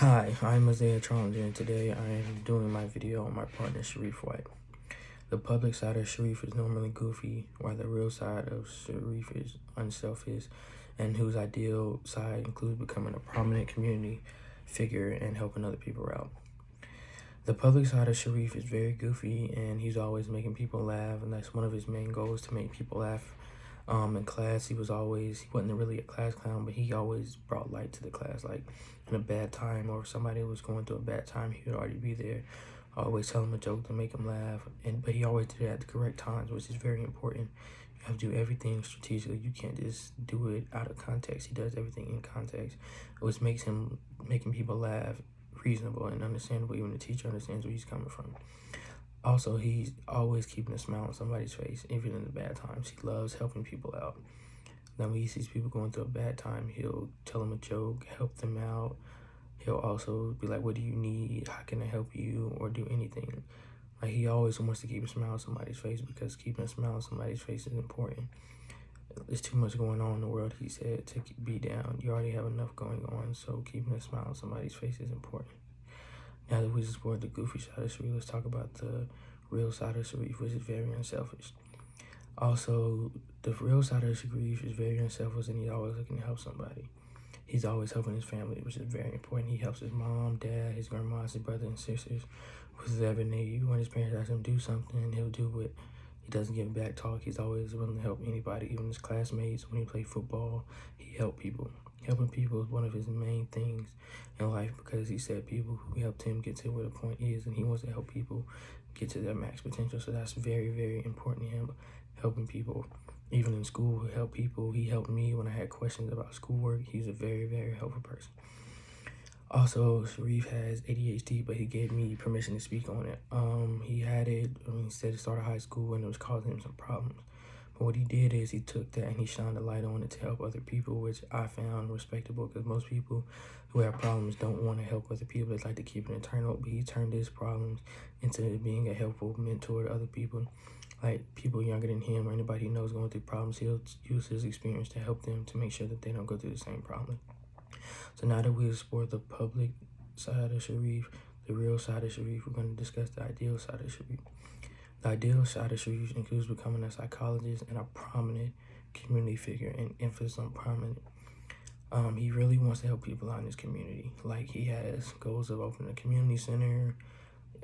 Hi, I'm Isaiah Charles, and today I am doing my video on my partner Sharif White. The public side of Sharif is normally goofy, while the real side of Sharif is unselfish, and whose ideal side includes becoming a prominent community figure and helping other people out. The public side of Sharif is very goofy, and he's always making people laugh, and that's one of his main goals, to make people laugh. In class, he wasn't really a class clown, but he always brought light to the class. Like in a bad time, or if somebody was going through a bad time, he would already be there. Always tell him a joke to make him laugh, but he always did it at the correct times, which is very important. You have to do everything strategically. You can't just do it out of context. He does everything in context, which makes him making people laugh reasonable and understandable. Even the teacher understands where he's coming from. Also, he's always keeping a smile on somebody's face, even in the bad times. He loves helping people out. Now, when he sees people going through a bad time, he'll tell them a joke, help them out. He'll also be like, what do you need? How can I help you? Or do anything. Like, he always wants to keep a smile on somebody's face, because keeping a smile on somebody's face is important. There's too much going on in the world, he said, to be down. You already have enough going on, so keeping a smile on somebody's face is important. Now that we explored the goofy side of Sharif, let's talk about the real side of Sharif, which is very unselfish. Also, the real side of Sharif is very unselfish, and he's always looking to help somebody. He's always helping his family, which is very important. He helps his mom, dad, his grandma, his brothers and sisters, whoever need. When his parents ask him to do something, he'll do it. He doesn't give back talk. He's always willing to help anybody, even his classmates. When he played football, he helped people. Helping people is one of his main things in life, because he said people who helped him get to where the point is, and he wants to help people get to their max potential. So that's very, very important to him, helping people. Even in school, he helped people. He helped me when I had questions about schoolwork. He's a very, very helpful person. Also, Sharif has ADHD, but he gave me permission to speak on it. He had it when he said he started high school, and it was causing him some problems. But what he did is he took that and he shined a light on it to help other people, which I found respectable, because most people who have problems don't want to help other people. They like to keep it internal, but he turned his problems into being a helpful mentor to other people. Like people younger than him or anybody he knows going through problems, he'll use his experience to help them, to make sure that they don't go through the same problem. So now that we explored the public side of Sharif, the real side of Sharif, we're going to discuss the ideal side of Sharif. The ideal side of Sharif includes becoming a psychologist and a prominent community figure, and emphasis on prominent. He really wants to help people out in his community. Like, he has goals of opening a community center,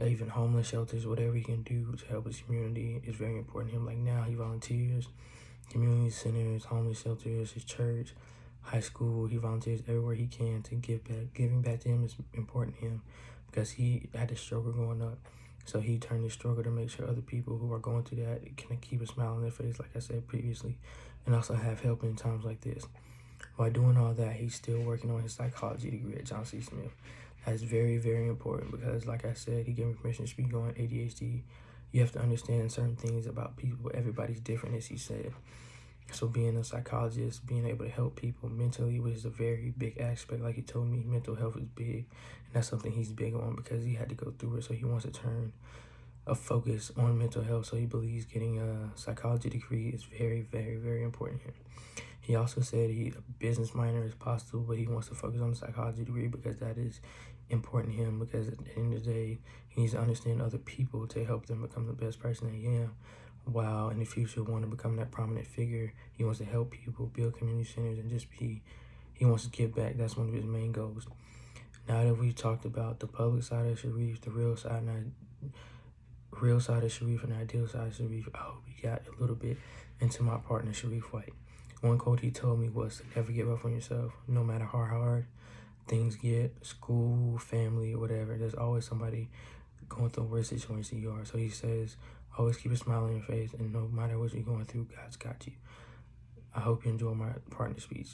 even homeless shelters. Whatever he can do to help his community is very important to him. Like, now he volunteers, community centers, homeless shelters, his church, high school. He volunteers everywhere he can to give back. Giving back to him is important to him, because he had a struggle growing up. So he turned his struggle to make sure other people who are going through that can keep a smile on their face, like I said previously, and also have help in times like this. While doing all that, he's still working on his psychology degree at John C. Smith. That's very, very important, because like I said, he gave me permission to speak on ADHD. You have to understand certain things about people. Everybody's different, as he said. So being a psychologist, being able to help people mentally, which is a very big aspect. Like he told me, mental health is big, and that's something he's big on, because he had to go through it. So he wants to turn a focus on mental health. So he believes getting a psychology degree is very, very, very important to him. He also said a business minor is possible, but he wants to focus on the psychology degree, because that is important to him, because at the end of the day, he needs to understand other people to help them become the best person they can. While in the future want to become that prominent figure, he wants to help people, build community centers, and he wants to give back. That's one of his main goals. Now that we've talked about the public side of Sharif, the real side of Sharif, and the ideal side of Sharif, I hope you got a little bit into my partner, Sharif White. One quote he told me was to never give up on yourself, no matter how hard things get, school, family, or whatever. There's always somebody going through a worse situation you are. So he says, always keep a smile on your face, and no matter what you're going through, God's got you. I hope you enjoy my partner speech.